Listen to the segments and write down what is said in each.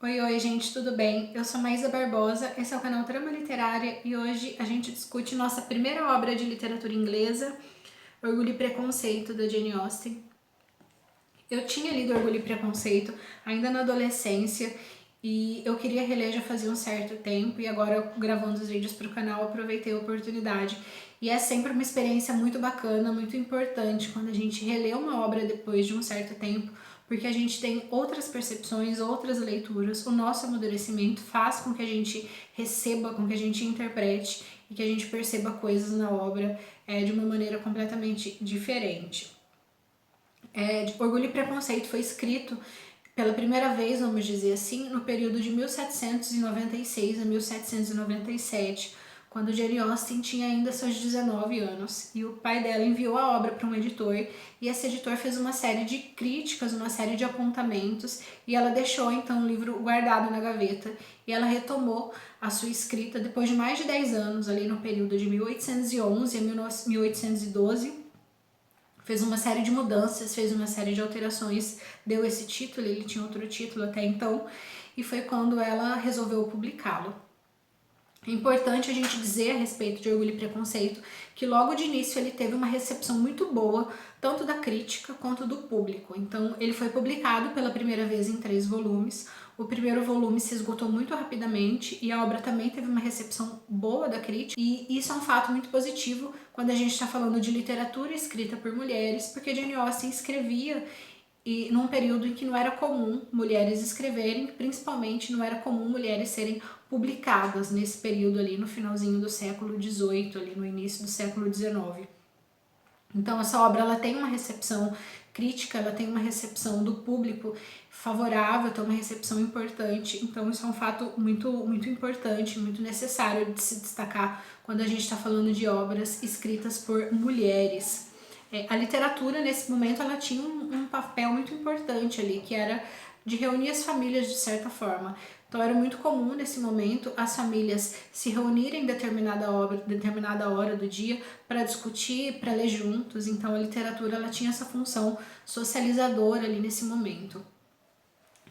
Oi, gente, tudo bem? Eu sou Maísa Barbosa, esse é o canal Trama Literária e hoje a gente discute nossa primeira obra de literatura inglesa, Orgulho e Preconceito, da Jane Austen. Eu tinha lido Orgulho e Preconceito ainda na adolescência e eu queria reler já fazia um certo tempo e agora gravando os vídeos para o canal aproveitei a oportunidade. E é sempre uma experiência muito bacana, muito importante quando a gente relê uma obra depois de um certo tempo, porque a gente tem outras percepções, outras leituras, o nosso amadurecimento faz com que a gente receba, com que a gente interprete e que a gente perceba coisas na obra de uma maneira completamente diferente. Orgulho e Preconceito foi escrito pela primeira vez, vamos dizer assim, no período de 1796 a 1797, quando Jane Austen tinha ainda seus 19 anos, e o pai dela enviou a obra para um editor, e esse editor fez uma série de críticas, uma série de apontamentos, e ela deixou então o livro guardado na gaveta, e ela retomou a sua escrita depois de mais de 10 anos, ali no período de 1811 a 1812, fez uma série de mudanças, fez uma série de alterações, deu esse título, ele tinha outro título até então, e foi quando ela resolveu publicá-lo. É importante a gente dizer a respeito de Orgulho e Preconceito que logo de início ele teve uma recepção muito boa, tanto da crítica quanto do público. Então ele foi publicado pela primeira vez em 3 volumes. O primeiro volume se esgotou muito rapidamente e a obra também teve uma recepção boa da crítica. E isso é um fato muito positivo quando a gente está falando de literatura escrita por mulheres, porque Jane Austen escrevia e num período em que não era comum mulheres escreverem, principalmente não era comum mulheres serem publicadas nesse período ali no finalzinho do século XVIII, ali no início do século XIX. Então essa obra ela tem uma recepção crítica, ela tem uma recepção do público favorável, tem uma recepção importante, então isso é um fato muito importante, muito necessário de se destacar quando a gente está falando de obras escritas por mulheres. A literatura nesse momento ela tinha um papel muito importante ali, que era de reunir as famílias de certa forma. Então era muito comum nesse momento as famílias se reunirem em determinada hora do dia para discutir, para ler juntos. Então a literatura ela tinha essa função socializadora ali nesse momento.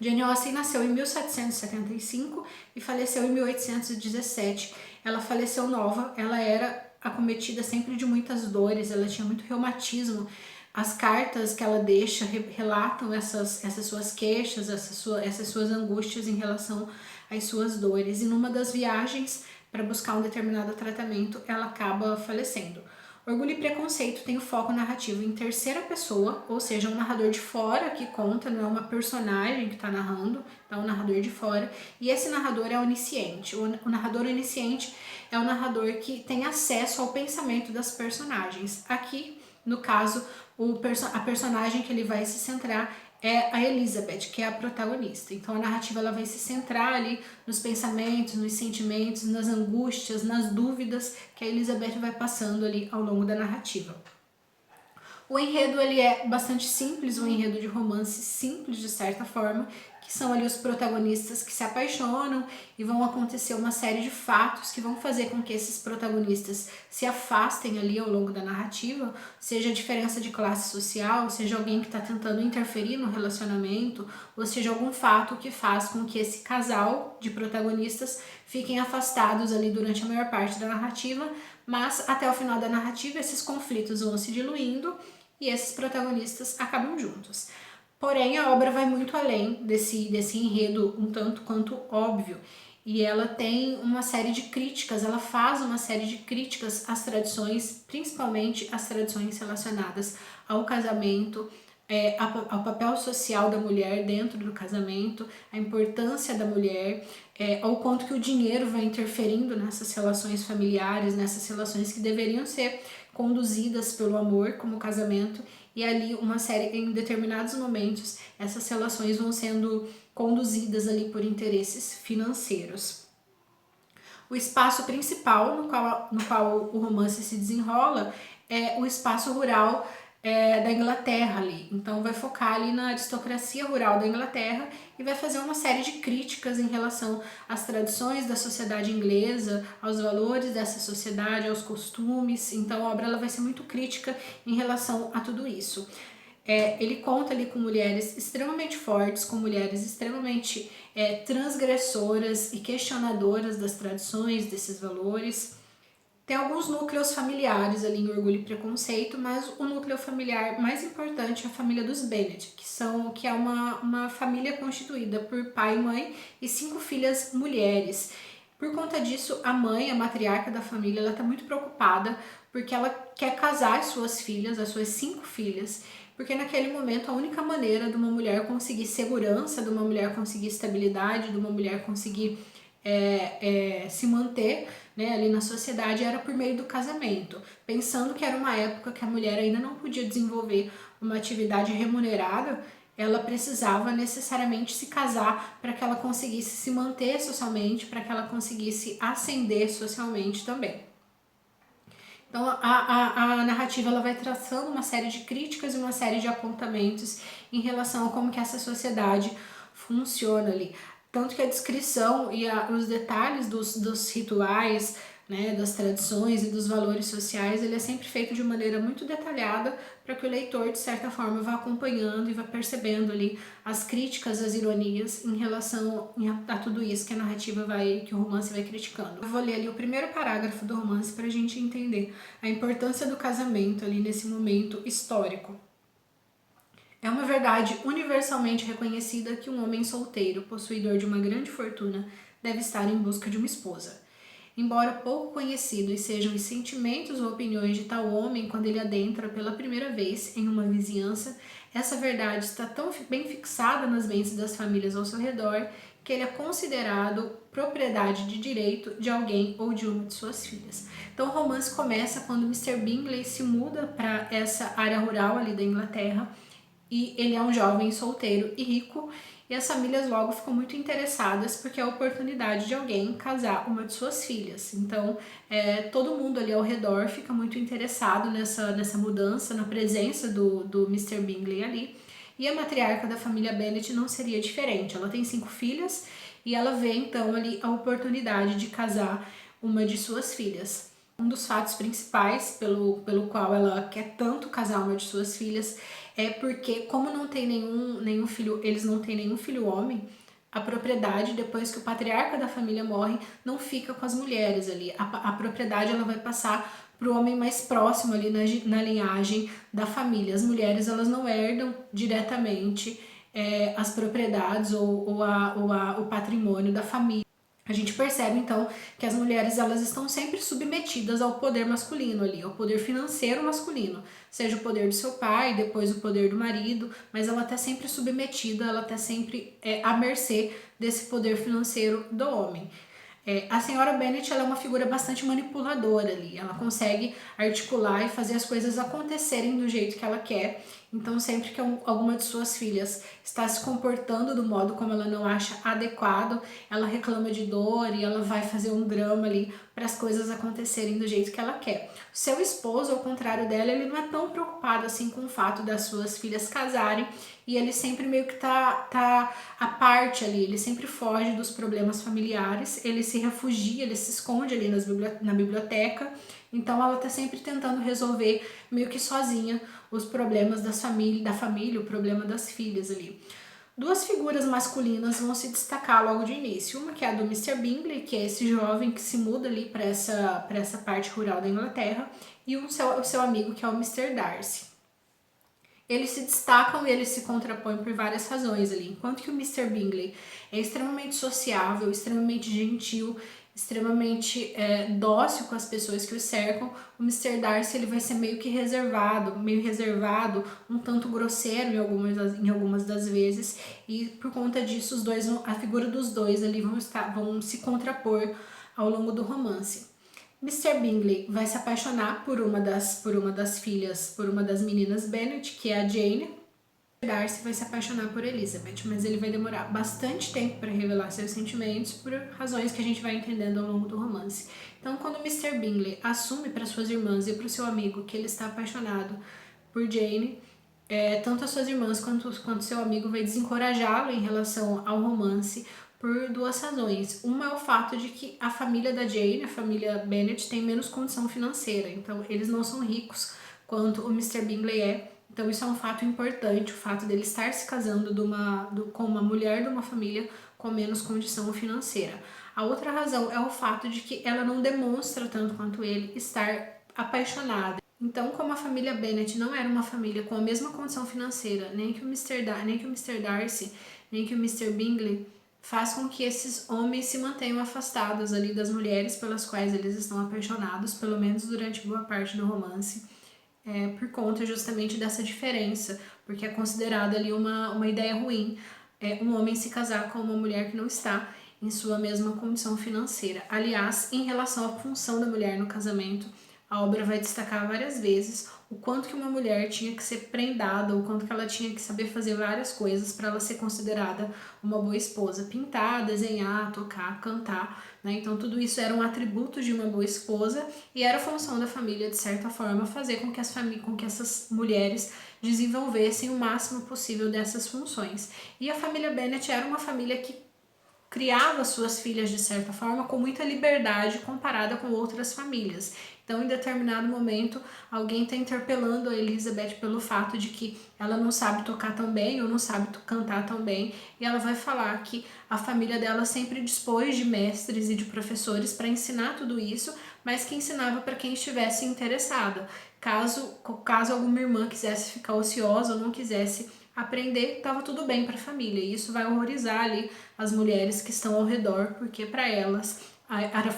Jane Austen nasceu em 1775 e faleceu em 1817. Ela faleceu nova, ela era acometida sempre de muitas dores, ela tinha muito reumatismo. As cartas que ela deixa relatam essas suas queixas, essas suas angústias em relação às suas dores. E numa das viagens para buscar um determinado tratamento, ela acaba falecendo. Orgulho e Preconceito tem o foco narrativo em terceira pessoa, ou seja, um narrador de fora que conta, não é uma personagem que está narrando, é um narrador de fora, e esse narrador é onisciente. O narrador onisciente é o narrador que tem acesso ao pensamento das personagens. Aqui, no caso, a personagem que ele vai se centrar é a Elizabeth, que é a protagonista. Então a narrativa ela vai se centrar ali nos pensamentos, nos sentimentos, nas angústias, nas dúvidas que a Elizabeth vai passando ali ao longo da narrativa. O enredo ele é bastante simples, um enredo de romance simples de certa forma, que são ali os protagonistas que se apaixonam e vão acontecer uma série de fatos que vão fazer com que esses protagonistas se afastem ali ao longo da narrativa, seja a diferença de classe social, seja alguém que está tentando interferir no relacionamento, ou seja algum fato que faz com que esse casal de protagonistas fiquem afastados ali durante a maior parte da narrativa, mas até o final da narrativa esses conflitos vão se diluindo e esses protagonistas acabam juntos. Porém, a obra vai muito além desse enredo um tanto quanto óbvio, e ela tem uma série de críticas, ela faz uma série de críticas às tradições, principalmente às tradições relacionadas ao casamento, ao papel social da mulher dentro do casamento, a importância da mulher, ao quanto que o dinheiro vai interferindo nessas relações familiares, nessas relações que deveriam ser conduzidas pelo amor, como o casamento, e ali uma série, em determinados momentos, essas relações vão sendo conduzidas ali por interesses financeiros. O espaço principal no qual o romance se desenrola é o espaço rural da Inglaterra ali. Então vai focar ali na aristocracia rural da Inglaterra e vai fazer uma série de críticas em relação às tradições da sociedade inglesa, aos valores dessa sociedade, aos costumes. Então a obra ela vai ser muito crítica em relação a tudo isso. Ele conta ali com mulheres extremamente fortes, com mulheres extremamente transgressoras e questionadoras das tradições, desses valores. Tem alguns núcleos familiares ali em Orgulho e Preconceito, mas o núcleo familiar mais importante é a família dos Bennet, que é uma família constituída por pai e mãe e 5 filhas mulheres. Por conta disso, a mãe, a matriarca da família, ela está muito preocupada porque ela quer casar as suas filhas, as suas 5 filhas, porque naquele momento a única maneira de uma mulher conseguir segurança, de uma mulher conseguir estabilidade, de uma mulher conseguir se manter, né, ali na sociedade era por meio do casamento, pensando que era uma época que a mulher ainda não podia desenvolver uma atividade remunerada, ela precisava necessariamente se casar para que ela conseguisse se manter socialmente, para que ela conseguisse ascender socialmente também. Então a narrativa ela vai traçando uma série de críticas e uma série de apontamentos em relação a como que essa sociedade funciona ali. Tanto que a descrição e os detalhes dos rituais, né, das tradições e dos valores sociais, ele é sempre feito de maneira muito detalhada para que o leitor, de certa forma, vá acompanhando e vá percebendo ali as críticas, as ironias em relação a tudo isso que a narrativa que o romance vai criticando. Eu vou ler ali o primeiro parágrafo do romance para a gente entender a importância do casamento ali nesse momento histórico. É uma verdade universalmente reconhecida que um homem solteiro, possuidor de uma grande fortuna, deve estar em busca de uma esposa. Embora pouco conhecido e sejam os sentimentos ou opiniões de tal homem quando ele adentra pela primeira vez em uma vizinhança, essa verdade está tão bem fixada nas mentes das famílias ao seu redor que ele é considerado propriedade de direito de alguém ou de uma de suas filhas. Então o romance começa quando Mr. Bingley se muda para essa área rural ali da Inglaterra e ele é um jovem solteiro e rico, e as famílias logo ficam muito interessadas porque é a oportunidade de alguém casar uma de suas filhas. Então, todo mundo ali ao redor fica muito interessado nessa mudança, na presença do Mr. Bingley ali. E a matriarca da família Bennet não seria diferente. Ela tem 5 filhas e ela vê então ali a oportunidade de casar uma de suas filhas. Um dos fatos principais pelo qual ela quer tanto casar uma de suas filhas é porque, como não tem nenhum filho, eles não têm nenhum filho homem, a propriedade, depois que o patriarca da família morre, não fica com as mulheres ali. A propriedade ela vai passar para o homem mais próximo ali na linhagem da família. As mulheres elas não herdam diretamente as propriedades ou o patrimônio da família. A gente percebe então que as mulheres elas estão sempre submetidas ao poder masculino ali, ao poder financeiro masculino, seja o poder do seu pai, depois o poder do marido, mas ela está sempre submetida, ela está sempre à mercê desse poder financeiro do homem. A senhora Bennet ela é uma figura bastante manipuladora ali, ela consegue articular e fazer as coisas acontecerem do jeito que ela quer. Então, sempre que alguma de suas filhas está se comportando do modo como ela não acha adequado, ela reclama de dor e ela vai fazer um drama ali para as coisas acontecerem do jeito que ela quer. O seu esposo, ao contrário dela, ele não é tão preocupado assim com o fato das suas filhas casarem e ele sempre meio que tá à parte ali, ele sempre foge dos problemas familiares, ele se refugia, ele se esconde ali na biblioteca. Então ela tá sempre tentando resolver meio que sozinha os problemas da família, o problema das filhas ali. 2 figuras masculinas vão se destacar logo de início. Uma que é a do Mr. Bingley, que é esse jovem que se muda ali para essa parte rural da Inglaterra, e o seu amigo, que é o Mr. Darcy. Eles se destacam e eles se contrapõem por várias razões ali. Enquanto que o Mr. Bingley é extremamente sociável, extremamente gentil, extremamente dócil com as pessoas que o cercam, o Mr. Darcy ele vai ser meio reservado, um tanto grosseiro em algumas das vezes, e por conta disso a figura dos dois ali vão se contrapor ao longo do romance. Mr. Bingley vai se apaixonar por uma das meninas Bennet, que é a Jane. Darcy vai se apaixonar por Elizabeth, mas ele vai demorar bastante tempo para revelar seus sentimentos por razões que a gente vai entendendo ao longo do romance. Então, quando Mr. Bingley assume para suas irmãs e para o seu amigo que ele está apaixonado por Jane, tanto as suas irmãs quanto seu amigo vai desencorajá-lo em relação ao romance por 2 razões. Uma é o fato de que a família da Jane, a família Bennet, tem menos condição financeira, então eles não são ricos quanto o Mr. Bingley é. Então isso é um fato importante, o fato dele estar se casando com uma mulher de uma família com menos condição financeira. A outra razão é o fato de que ela não demonstra tanto quanto ele estar apaixonada. Então, como a família Bennet não era uma família com a mesma condição financeira, nem que o Mr. Darcy, nem que o Mr. Bingley, faz com que esses homens se mantenham afastados ali das mulheres pelas quais eles estão apaixonados, pelo menos durante boa parte do romance, por conta justamente dessa diferença, porque é considerada ali uma ideia ruim um homem se casar com uma mulher que não está em sua mesma condição financeira. Aliás, em relação à função da mulher no casamento, a obra vai destacar várias vezes o quanto que uma mulher tinha que ser prendada, o quanto que ela tinha que saber fazer várias coisas para ela ser considerada uma boa esposa. Pintar, desenhar, tocar, cantar, né? Então tudo isso era um atributo de uma boa esposa e era função da família, de certa forma, fazer com que essas mulheres desenvolvessem o máximo possível dessas funções. E a família Bennet era uma família que criava suas filhas de certa forma com muita liberdade comparada com outras famílias. Então, em determinado momento, alguém está interpelando a Elizabeth pelo fato de que ela não sabe tocar tão bem ou não sabe cantar tão bem, e ela vai falar que a família dela sempre dispôs de mestres e de professores para ensinar tudo isso, mas que ensinava para quem estivesse interessada. Caso alguma irmã quisesse ficar ociosa ou não quisesse aprender, estava tudo bem para a família. E isso vai horrorizar ali as mulheres que estão ao redor, porque para elas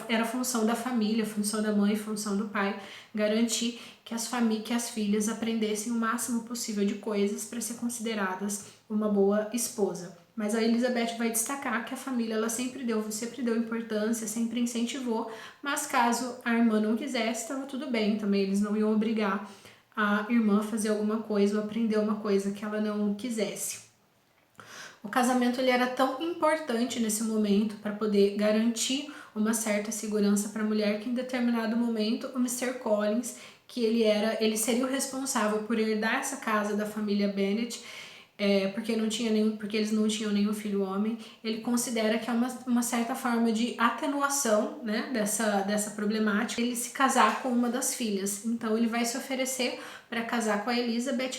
era função da família, função da mãe, função do pai, garantir que as filhas aprendessem o máximo possível de coisas para ser consideradas uma boa esposa. Mas a Elizabeth vai destacar que a família ela sempre deu importância, sempre incentivou, mas caso a irmã não quisesse, estava tudo bem também, eles não iam obrigar a irmã a fazer alguma coisa ou aprender uma coisa que ela não quisesse. O casamento ele era tão importante nesse momento para poder garantir uma certa segurança para a mulher que em determinado momento o Mr. Collins, que ele seria o responsável por herdar essa casa da família Bennet, porque eles não tinham nenhum filho homem, ele considera que é uma certa forma de atenuação, né, dessa problemática, ele se casar com uma das filhas. Então ele vai se oferecer para casar com a Elizabeth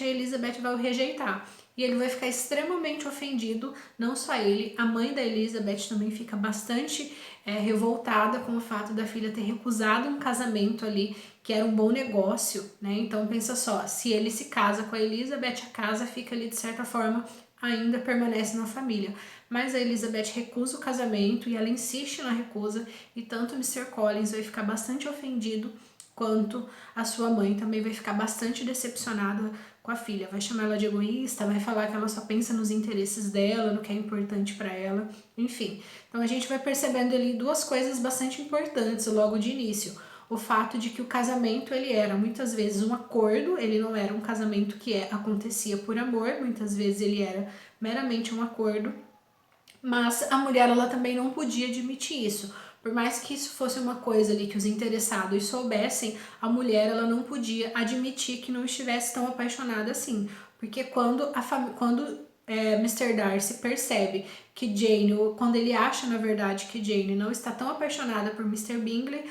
vai o rejeitar. E ele vai ficar extremamente ofendido, não só ele, a mãe da Elizabeth também fica bastante revoltada com o fato da filha ter recusado um casamento ali, que era um bom negócio, né? Então pensa só, se ele se casa com a Elizabeth, a casa fica ali de certa forma, ainda permanece na família. Mas a Elizabeth recusa o casamento e ela insiste na recusa, e tanto o Mr. Collins vai ficar bastante ofendido, quanto a sua mãe também vai ficar bastante decepcionada com a filha, vai chamar ela de egoísta, vai falar que ela só pensa nos interesses dela, no que é importante para ela, enfim. Então a gente vai percebendo ali duas coisas bastante importantes logo de início. O fato de que o casamento ele era muitas vezes um acordo, ele não era um casamento que acontecia por amor, muitas vezes ele era meramente um acordo, mas a mulher ela também não podia admitir isso. Por mais que isso fosse uma coisa ali que os interessados soubessem, a mulher ela não podia admitir que não estivesse tão apaixonada assim. Porque quando Mr. Darcy percebe que Jane, quando ele acha na verdade que Jane não está tão apaixonada por Mr. Bingley,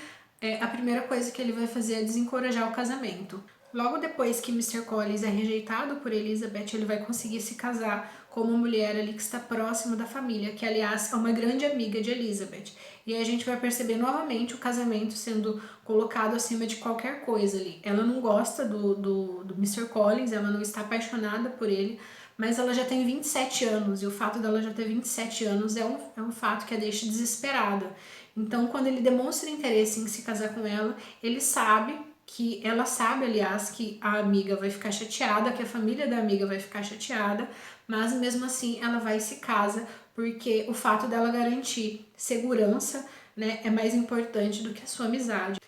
a primeira coisa que ele vai fazer é desencorajar o casamento. Logo depois que Mr. Collins é rejeitado por Elizabeth, ele vai conseguir se casar com uma mulher ali que está próxima da família, que aliás é uma grande amiga de Elizabeth. E aí a gente vai perceber novamente o casamento sendo colocado acima de qualquer coisa ali. Ela não gosta do Mr. Collins, ela não está apaixonada por ele, mas ela já tem 27 anos, e o fato dela já ter 27 anos é um fato que a deixa desesperada. Então, quando ele demonstra interesse em se casar com ela, ela sabe, aliás, que a amiga vai ficar chateada, que a família da amiga vai ficar chateada, mas mesmo assim ela vai e se casa, porque o fato dela garantir segurança, né, é mais importante do que a sua amizade.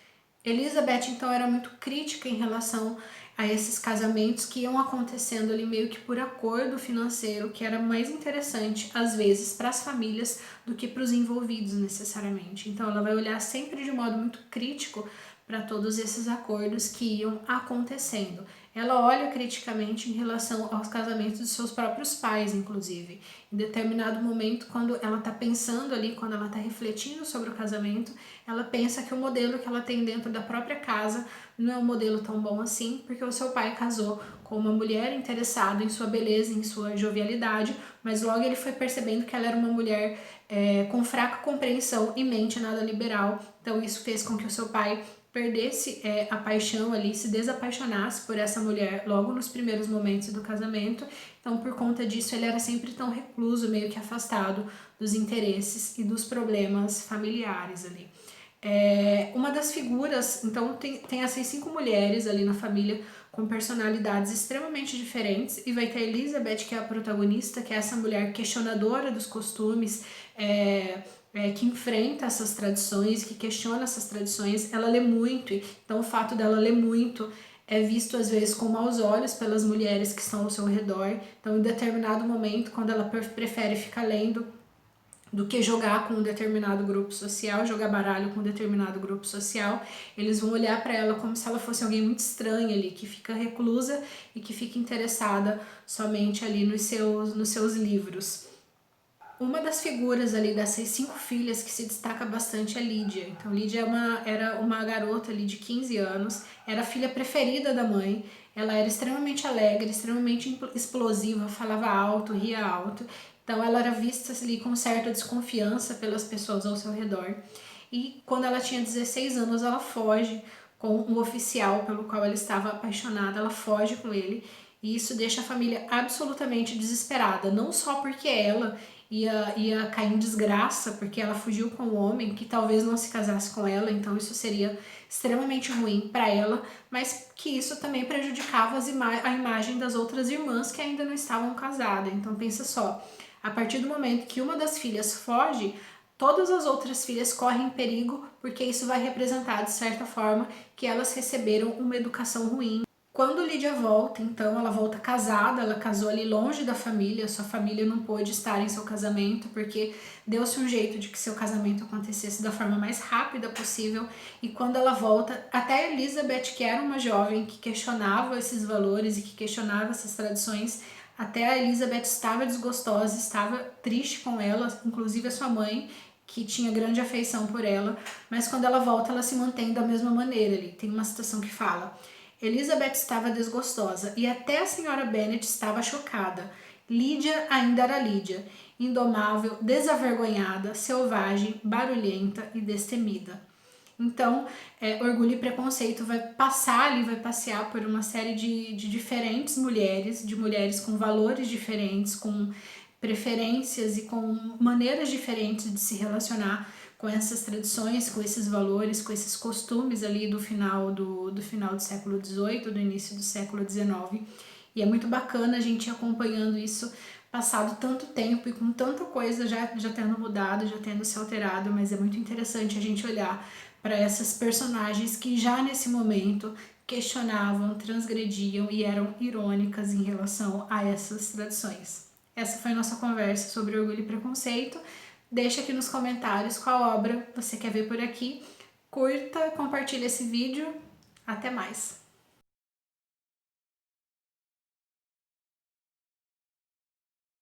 Elizabeth, então, era muito crítica em relação a esses casamentos que iam acontecendo ali meio que por acordo financeiro, que era mais interessante, às vezes, para as famílias do que para os envolvidos necessariamente. Então, ela vai olhar sempre de modo muito crítico para todos esses acordos que iam acontecendo. ela olha criticamente em relação aos casamentos de seus próprios pais, inclusive. Em determinado momento, quando ela está pensando ali, quando ela está refletindo sobre o casamento, ela pensa que o modelo que ela tem dentro da própria casa não é um modelo tão bom assim, porque o seu pai casou com uma mulher interessada em sua beleza, em sua jovialidade, mas logo ele foi percebendo que ela era uma mulher com fraca compreensão e mente nada liberal. Então isso fez com que o seu pai perdesse a paixão ali, se desapaixonasse por essa mulher logo nos primeiros momentos do casamento. Então por conta disso ele era sempre tão recluso, meio que afastado dos interesses e dos problemas familiares ali. Uma das figuras, então tem essas 5 mulheres ali na família com personalidades extremamente diferentes, e vai ter a Elizabeth, que é a protagonista, que é essa mulher questionadora dos costumes, que enfrenta essas tradições, que questiona essas tradições. Ela lê muito, então o fato dela ler muito é visto às vezes com maus olhos pelas mulheres que estão ao seu redor. Então em determinado momento, quando ela prefere ficar lendo do que jogar com um determinado grupo social, jogar baralho com um determinado grupo social, eles vão olhar para ela como se ela fosse alguém muito estranha ali, que fica reclusa e que fica interessada somente ali nos seus livros. Uma das figuras ali dessas 5 filhas que se destaca bastante é Lídia. Então Lídia era uma garota ali de 15 anos, era a filha preferida da mãe, ela era extremamente alegre, extremamente explosiva, falava alto, ria alto. Então ela era vista ali com certa desconfiança pelas pessoas ao seu redor. E quando ela tinha 16 anos, ela foge com um oficial pelo qual ela estava apaixonada, ela foge com ele. E isso deixa a família absolutamente desesperada, não só porque ela ia cair em desgraça, porque ela fugiu com um homem que talvez não se casasse com ela, então isso seria extremamente ruim para ela, mas que isso também prejudicava a imagem das outras irmãs que ainda não estavam casadas. Então pensa só, a partir do momento que uma das filhas foge, todas as outras filhas correm perigo, porque isso vai representar, de certa forma, que elas receberam uma educação ruim. Quando Lídia volta, então, ela volta casada, ela casou ali longe da família, sua família não pôde estar em seu casamento, porque deu-se um jeito de que seu casamento acontecesse da forma mais rápida possível, e quando ela volta, até Elizabeth, que era uma jovem que questionava esses valores e que questionava essas tradições, até a Elizabeth estava desgostosa, estava triste com ela, inclusive a sua mãe, que tinha grande afeição por ela, mas quando ela volta, ela se mantém da mesma maneira ali. Tem uma citação que fala: Elizabeth estava desgostosa e até a senhora Bennet estava chocada. Lídia ainda era Lídia, indomável, desavergonhada, selvagem, barulhenta e destemida. Então, Orgulho e Preconceito vai passar ali, vai passear por uma série de diferentes mulheres, de mulheres com valores diferentes, com preferências e com maneiras diferentes de se relacionar com essas tradições, com esses valores, com esses costumes ali do final do século XVIII, do início do século XIX. E é muito bacana a gente ir acompanhando isso, passado tanto tempo e com tanta coisa já tendo mudado, já tendo se alterado, mas é muito interessante a gente olhar para essas personagens que já nesse momento questionavam, transgrediam e eram irônicas em relação a essas tradições. Essa foi a nossa conversa sobre Orgulho e Preconceito. Deixa aqui nos comentários qual obra você quer ver por aqui. Curta, compartilha esse vídeo. Até mais!